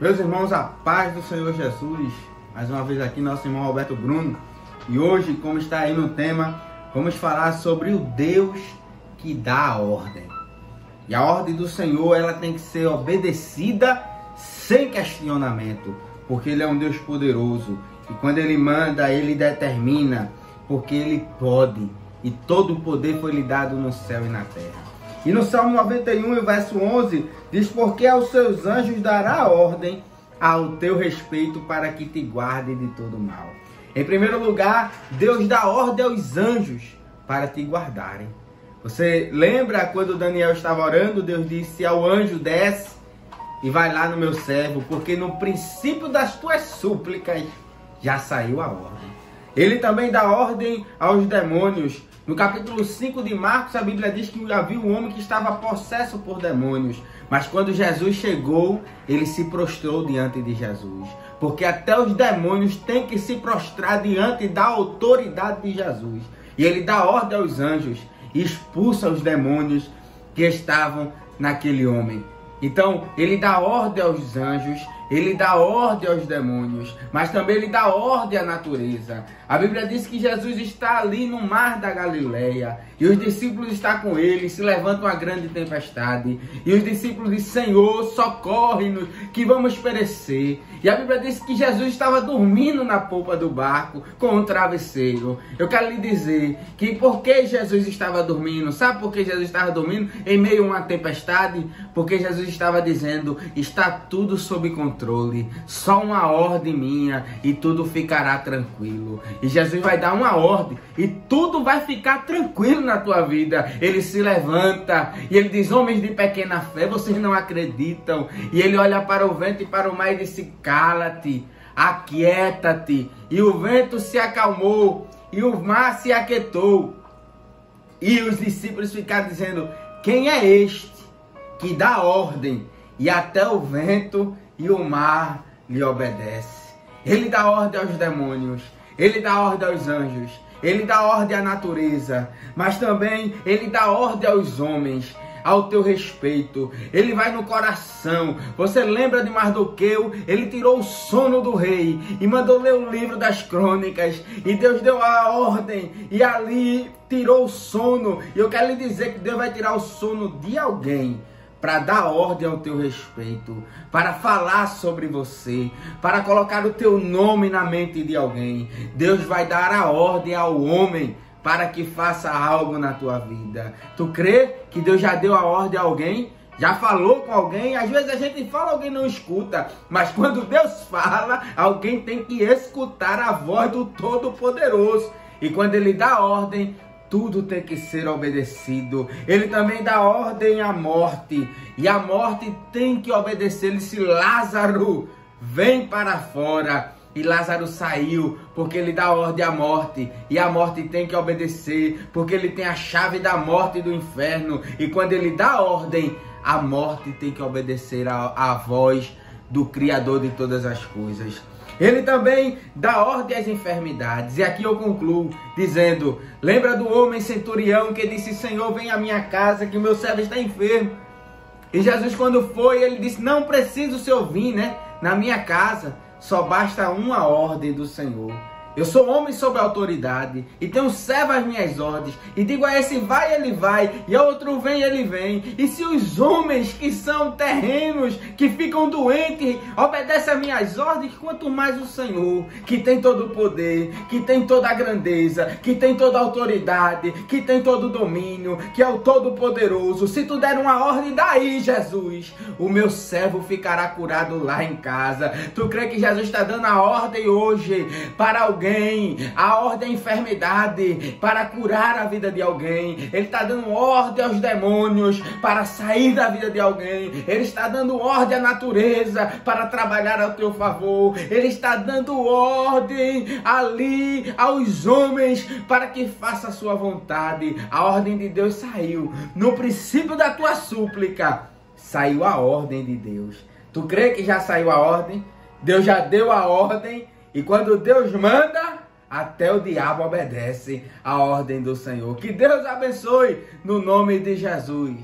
Meus irmãos, a paz do Senhor Jesus. Mais uma vez aqui nosso irmão Alberto Bruno. E hoje, como está aí no tema, vamos falar sobre o Deus que dá a ordem. E a ordem do Senhor, ela tem que ser obedecida sem questionamento, porque Ele é um Deus poderoso. E quando Ele manda, Ele determina, porque Ele pode. E todo o poder foi lhe dado no céu e na terra. E no Salmo 91, verso 11, diz: porque aos seus anjos dará ordem ao teu respeito para que te guardem de todo mal. Em primeiro lugar, Deus dá ordem aos anjos para te guardarem. Você lembra quando Daniel estava orando, Deus disse ao anjo: desce e vai lá no meu servo, porque no princípio das tuas súplicas já saiu a ordem. Ele também dá ordem aos demônios. No capítulo 5 de Marcos, a Bíblia diz que havia um homem que estava possesso por demônios. Mas quando Jesus chegou, ele se prostrou diante de Jesus. Porque até os demônios têm que se prostrar diante da autoridade de Jesus. E ele dá ordem aos anjos e expulsa os demônios que estavam naquele homem. Então, ele dá ordem aos anjos, ele dá ordem aos demônios, mas também ele dá ordem à natureza. A Bíblia diz que Jesus está ali no mar da Galileia e os discípulos estão com ele, se levanta uma grande tempestade. E os discípulos dizem: Senhor, socorre-nos, que vamos perecer. E a Bíblia diz que Jesus estava dormindo na polpa do barco com um travesseiro. Eu quero lhe dizer que por que Jesus estava dormindo? Sabe por que Jesus estava dormindo em meio a uma tempestade? Porque Jesus estava dizendo: está tudo sob controle, só uma ordem minha e tudo ficará tranquilo. E Jesus vai dar uma ordem e tudo vai ficar tranquilo na tua vida. Ele se levanta e ele diz: homens de pequena fé, vocês não acreditam? E ele olha para o vento e para o mar e disse: cala-te, aquieta-te. E o vento se acalmou e o mar se aquietou. E os discípulos ficaram dizendo: quem é este que dá ordem e até o vento e o mar lhe obedece? Ele dá ordem aos demônios, ele dá ordem aos anjos, ele dá ordem à natureza, mas também ele dá ordem aos homens, ao teu respeito. Ele vai no coração. Você lembra de Mardoqueu? Ele tirou o sono do rei e mandou ler o livro das crônicas, e Deus deu a ordem e ali tirou o sono. E eu quero lhe dizer que Deus vai tirar o sono de alguém para dar ordem ao teu respeito, para falar sobre você, para colocar o teu nome na mente de alguém. Deus vai dar a ordem ao homem para que faça algo na tua vida. Tu crê que Deus já deu a ordem a alguém? Já falou com alguém? Às vezes a gente fala, alguém não escuta. Mas quando Deus fala, alguém tem que escutar a voz do Todo-Poderoso. E quando Ele dá ordem, tudo tem que ser obedecido. Ele também dá ordem à morte. E a morte tem que obedecer. Ele disse: Lázaro, vem para fora. E Lázaro saiu, porque ele dá ordem à morte. E a morte tem que obedecer, porque ele tem a chave da morte e do inferno. E quando ele dá ordem, a morte tem que obedecer à voz do Criador de todas as coisas. Ele também dá ordem às enfermidades. E aqui eu concluo dizendo: lembra do homem centurião que disse: Senhor, vem à minha casa, que o meu servo está enfermo. E Jesus, quando foi, ele disse: não precisa o senhor vir, na minha casa. Só basta uma ordem do Senhor. Eu sou homem sob autoridade e tenho servo às minhas ordens. E digo a esse: vai, ele vai. E a outro: vem, ele vem. E se os homens que são terrenos, que ficam doentes, obedecem às minhas ordens, quanto mais o Senhor, que tem todo o poder, que tem toda a grandeza, que tem toda a autoridade, que tem todo o domínio, que é o Todo-Poderoso. Se tu der uma ordem, daí, Jesus, o meu servo ficará curado lá em casa. Tu crê que Jesus está dando a ordem hoje para alguém? A ordem à enfermidade para curar a vida de alguém. Ele está dando ordem aos demônios para sair da vida de alguém. Ele está dando ordem à natureza para trabalhar ao teu favor. Ele está dando ordem ali aos homens para que faça a sua vontade. A ordem de Deus saiu. No princípio da tua súplica saiu a ordem de Deus. Tu crê que já saiu a ordem? Deus já deu a ordem. E quando Deus manda, até o diabo obedece à ordem do Senhor. Que Deus abençoe no nome de Jesus.